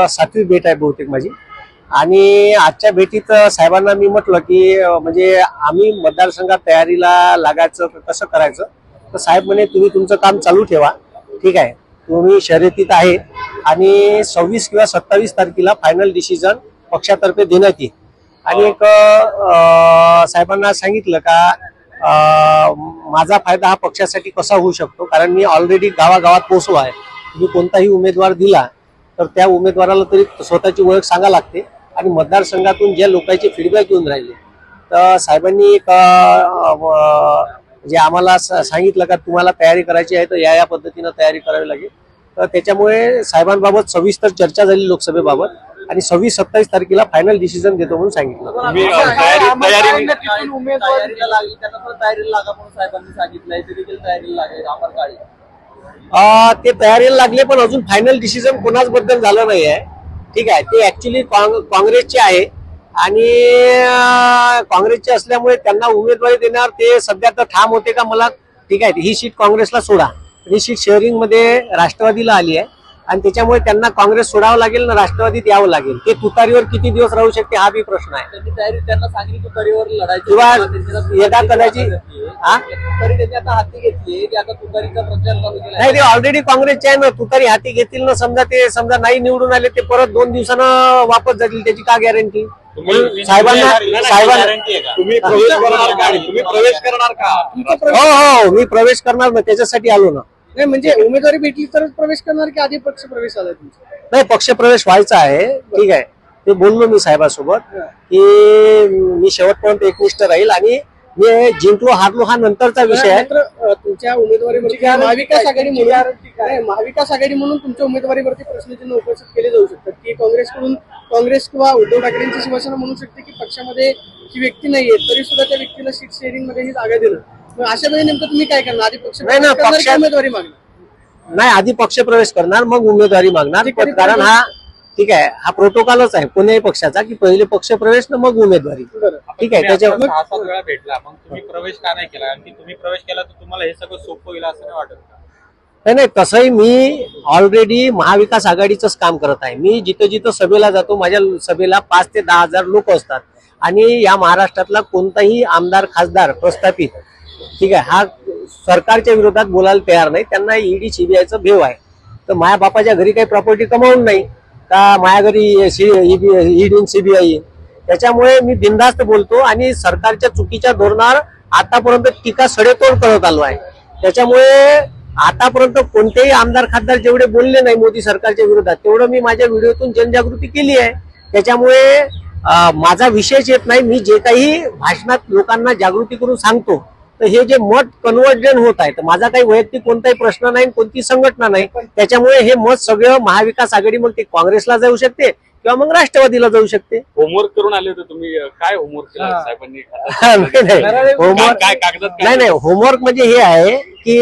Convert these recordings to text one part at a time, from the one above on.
7वी भेट आहे बहुतेक माझी। आणि आजच्या भेटीत साहेबांना मी म्हटलं की म्हणजे आम्ही मतदारसंघात तयारीला लागायचं कसं करायचं, तर साहेब म्हणे तुम्ही तुमचं काम चालू ठेवा, ठीक आहे, तुम्ही शर्यतीत आहे आणि 26 किंवा 27 तारखेला फायनल डिसिजन पक्षातर्फे देण्यात येईल। आणि एक साहेबांना सांगितलं का माझा फायदा हा पक्षासाठी कसा होऊ शकतो, कारण मी ऑलरेडी गावागावात पोहोचलो आहे। तुम्ही कोणताही उमेदवार दिला तर त्या उमेदवाराला तरी स्वतःची ओळख सांगा लागते आणि मतदारसंघातून ज्या लोकांचे फीडबॅक येऊन राहिले, तर साहेबांनी एक जे आम्हाला सांगितलं का तुम्हाला तयारी करायची आहे तर या पद्धतीने तयारी करावी लागेल। तर त्याच्यामुळे साहेबांबाबत सविस्तर चर्चा झाली लोकसभेबाबत आणि 26-27 तारखेला फायनल डिसिजन देतो म्हणून सांगितलं। ते तयारीला लागले पण अजून फायनल डिसिजन कोणाच बद्दल झालं नाही आहे, ठीक आहे। ते ऍक्च्युली काँग्रेसचे आहे आणि काँग्रेसचे असल्यामुळे त्यांना उमेदवारी देणार ते सध्या तर ठाम होते का मला, ठीक आहे, ही सीट काँग्रेसला सोडा, ही सीट शेअरिंग मध्ये राष्ट्रवादीला आली आहे आणि त्याच्यामुळे त्यांना काँग्रेस सोडावं लागेल ना राष्ट्रवादीत यावं लागेल। ते तुतारीवर किती दिवस राहू शकते हा बी प्रश्न आहे। त्यांनी तयारी त्यांना सांगितली तुतारीवर लढायची किंवा यदा कदाचित हाती घेतली की आता तुतारीचा प्रचार चालू केला नाही, ते ऑलरेडी काँग्रेसचे आहे ना, तुतारी हाती घेतील ना, समजा ते समजा नाही निवडून आले ते परत 2 दिवसानं वापस जातील, त्याची का गॅरंटी? साहेबांना तुम्ही प्रवेश करणार का? हो मी प्रवेश करणार ना, त्याच्यासाठी आलो ना। नाही म्हणजे उमेदवारी भेटली तरच प्रवेश करणार की आधी पक्ष प्रवेश आला तुमचा? नाही, पक्ष प्रवेश व्हायचा आहे, ठीक आहे, ते बोललो मी साहेबांसोबत की मी शेवटपर्यंत एकनिष्ठ राहील आणि मी जिंकलो हारलो हा नंतरचा विषय आहे। तुमच्या उमेदवारीवरती महाविकास आघाडी महाविकास आघाडी म्हणून तुमच्या उमेदवारीवरती प्रश्नचिन्ह उपस्थित केले जाऊ शकतात की काँग्रेस किंवा उद्धव ठाकरेंची शिवसेना म्हणू शकते की पक्षामध्ये जी व्यक्ती नाहीये तरी सुद्धा त्या व्यक्तीला सीट शेअरिंग मध्ये ही जागा दिलं, अशा वेळी नेमकं तुम्ही काय करणार? आधी पक्ष उमेदवारी मागणार? नाही, आधी पक्ष प्रवेश करणार मग उमेदवारी मागणार, कारण हा ठीक आहे हा प्रोटोकॉलच आहे कोणत्याही पक्षाचा की पहिले पक्ष प्रवेश ना मग उमेदवारी, ठीक आहे। त्याच्यावर 6-7 वेळा भेटला, मग तुम्ही प्रवेश का नाही केला? आणि तुम्ही प्रवेश केला तर तुम्हाला हे सगळं सोपं होईल असं नाही वाटत का? नाही, तसंही मी ऑलरेडी महाविकास आघाडीचंच काम करत आहे। मी जिथं जिथं सभेला जातो माझ्या सभेला 5 ते 10 हजार लोक असतात आणि या महाराष्ट्रातला कोणताही आमदार खासदार प्रस्थापित, ठीक आहे, हा सरकारच्या विरोधात बोलायला तयार नाही, त्यांना ईडी सीबीआयचं भेव आहे। तर माझ्या बापाच्या घरी काही प्रॉपर्टी कमावून नाही का माझ्या घरी ईडी सीबीआय, त्याच्यामुळे मी बिनधास्त बोलतो आणि सरकारच्या चुकीच्या धोरणावर आतापर्यंत टीका सडेतोड करत आलो आहे। त्याच्यामुळे आतापर्यंत कोणतेही आमदार खासदार जेवढे बोलले नाही मोदी सरकारच्या विरोधात तेवढं मी माझ्या व्हिडिओतून जनजागृती केली आहे। त्याच्यामुळे माझा विषयच येत नाही, मी जे काही भाषणात लोकांना जागृती करून सांगतो तर हे जे मत कन्वर्जन होत आहे तर माझा काही वैयक्तिक कोणताही प्रश्न नाही, कोणती संघटना नाही, त्याच्यामुळे हे मत सगळं महाविकास आघाडी मग ते काँग्रेसला जाऊ शकते किंवा मग राष्ट्रवादीला जाऊ शकते। होमवर्क करून आले होते तुम्ही, काय होमवर्क केला साहेबांनी? नाही, होमवर्क म्हणजे हे आहे की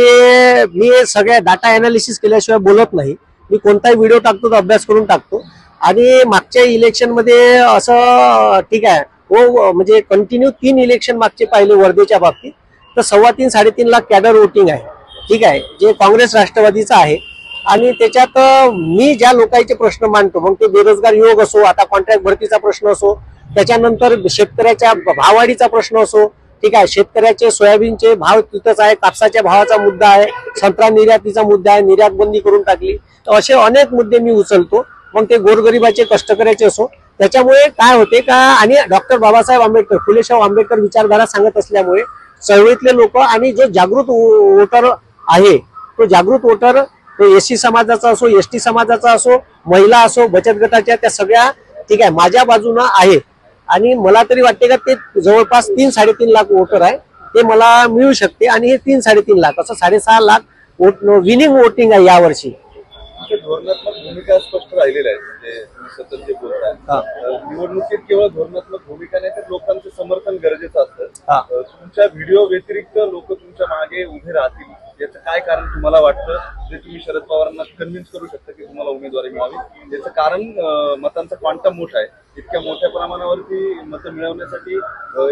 मी सगळ्या डाटा अनालिसिस केल्याशिवाय बोलत नाही, मी कोणताही व्हिडिओ टाकतो तर अभ्यास करून टाकतो। आणि मागच्या इलेक्शन मध्ये असं ठीक आहे हो म्हणजे कंटिन्यू 3 इलेक्शन मागचे पाहिले वर्धेच्या बाबतीत तर 3.5-3.5 लाख कॅडर वोटिंग आहे, ठीक आहे, जे काँग्रेस राष्ट्रवादीचं आहे। आणि त्याच्यात मी ज्या लोकांचे प्रश्न मांडतो मग ते बेरोजगार युवक असो, आता कॉन्ट्रॅक्ट भरतीचा प्रश्न असो, त्याच्यानंतर शेतकऱ्याच्या भाववाढीचा प्रश्न असो, ठीक आहे, शेतकऱ्याचे सोयाबीनचे भाव तिथंच आहे, कापसाच्या भावाचा मुद्दा आहे, संत्रा निर्यातीचा मुद्दा आहे, निर्यात बंदी करून टाकली, तर असे अनेक मुद्दे मी उचलतो। मग ते गोरगरिबाचे कष्टकऱ्याचे असो, त्याच्यामुळे काय होते का आणि डॉक्टर बाबासाहेब आंबेडकर फुलेशाह आंबेडकर विचारधारा सांगत असल्यामुळे चळवळीतले लोक आणि जो जागृत वोटर आहे तो जागृत वोटर तो एससी समाजाचा असो, एसटी समाजाचा असो, महिला असो, बचत गटाच्या, त्या सगळ्या ठीक आहे माझ्या बाजूनं आहे। आणि मला तरी वाटते का ते जवळपास 3-3.5 लाख वोटर आहे ते मला मिळू शकते आणि हे 3-3.5 लाख असं 6.5 लाख विनिंग वोटिंग आहे यावर्षी। धोरणात्मक भूमिका स्पष्ट राहिलेल्या आहेत, म्हणजे तुम्ही सतत जे बोलताय निवडणुकीत केवळ धोरणात्मक भूमिका नाही तर लोकांचं समर्थन गरजेचं असतं। तुमच्या व्हिडिओ व्यतिरिक्त लोक तुमच्या मागे उभे राहतील याचं काय कारण तुम्हाला वाटतं, जे तुम्ही शरद पवारांना कन्व्हिन्स करू शकता की तुम्हाला उमेदवारी मिळावी? याचं कारण मतांचा क्वांटम मोठा आहे, इतक्या मोठ्या प्रमाणावरती मतं मिळवण्यासाठी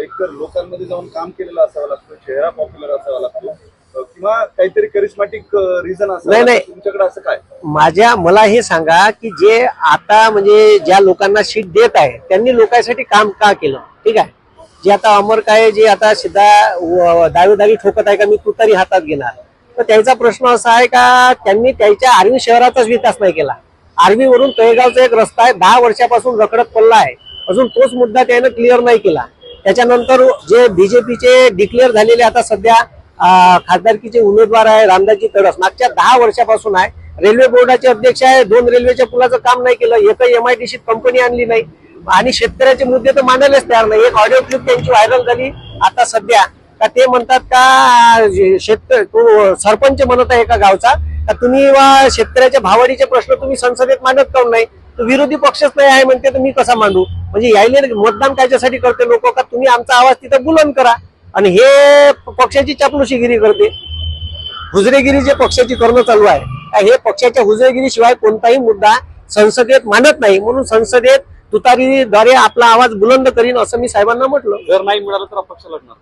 एकतर लोकांमध्ये जाऊन काम केलेलं असावं लागतं, चेहरा पॉप्युलर असावा लागतो किंवा काहीतरी करिस्मॅटिक रिझन असावं, तुमच्याकडे असं काय? मला हे सांगा की जे आता म्हणजे ज्या लोकांना सीट देत आहे त्यांनी लोकांसाठी काम का केलं? ठीक आहे, जे आता अमर काय जे आता सिद्धा दावेदारी ठोकत आहे का मी तुतारी हातात घेणार, तर त्याचा प्रश्न असा आहे का त्यांनी त्याच्या आर्वी शहराचाच विकास नाही केला. आर्वी वरून तळेगावचा एक रस्ता आहे 10 वर्षापासून रखडत पडला आहे, अजून तोच मुद्दा त्यानं क्लिअर नाही केला. त्याच्यानंतर जे बीजेपीचे डिक्लेअर झालेले आता सध्या खासदारकीचे उमेदवार आहे रामदासजी तडस, मागच्या 10 वर्षापासून आहे. रेल्वे बोर्डाचे अध्यक्ष आहे, 2 रेल्वेच्या पुलाचं काम नाही केलं, एकही MIDC कंपनी आणली नाही आणि शेतकऱ्याचे मुद्दे तर मांडायलाच तयार नाही. एक ऑडिओ क्लिप त्यांची व्हायरल झाली आता सध्या का ते म्हणतात का तो सरपंच म्हणत आहे एका गावचा का तुम्ही शेतकऱ्याच्या भावाडीचे प्रश्न तुम्ही संसदेत मांडत काऊन नाही, तो विरोधी पक्षच नाही आहे म्हणते तर मी कसा मांडू. म्हणजे यायले मतदान कायच्यासाठी करते लोक का तुम्ही आमचा आवाज तिथं बुलंद करा, आणि हे पक्षाची चापलुशीगिरी करते. हुजरेगिरी जे पक्षाची करणं चालू आहे, हे पक्षाच्या हुजरेगिरीशिवाय कोणताही मुद्दा संसदेत मांडत नाही, म्हणून संसदेत तुतारीद्वारे आपला आवाज बुलंद करीन असं मी साहेबांना म्हटलं. जर नाही मिळालं तर अपक्ष लढणार,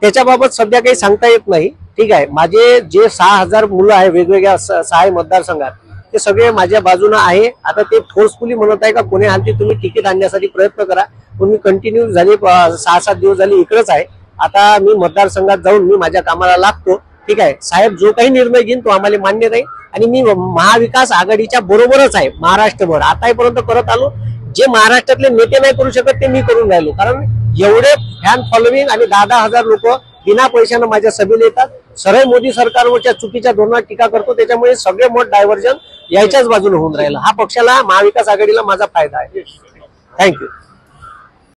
त्याच्याबाबत सध्या काही सांगता येत नाही. ठीक आहे, माझे जे 6000 मुलं आहे वेगवेगळ्या 6 मतदारसंघात ते सगळे माझ्या बाजूने आहे. आता ते फोर्सफुली म्हणत आहे का कोणी हालती तुम्ही तिकीट आणण्यासाठी प्रयत्न करा, पण मी कंटिन्यू झाले 6-7 दिवस झाले इकडेच आहे. आता मी मतदारसंघात जाऊन मी माझ्या कामाला लागतो. ठीक आहे, साहेब जो काही निर्णय घेईन तो आम्हाला मान्य नाही, आणि मी महाविकास आघाडीच्या बरोबरच आहे महाराष्ट्रभर आतापर्यंत करत आलो. जे महाराष्ट्रातले नेते नाही करू शकत ते मी करून राहिलो, कारण एवढे फॅन फॉलोविंग आणि 10-10 हजार लोक बिना पैशानं माझ्या सभेला येतात. सरळ मोदी सरकारवरच्या चुकीच्या धोरणात टीका करतो, त्याच्यामुळे सगळे मत डायव्हर्जन यायच्याच बाजूने होऊन राहिलं. हा पक्षाला महाविकास आघाडीला माझा फायदा आहे. थँक्यू.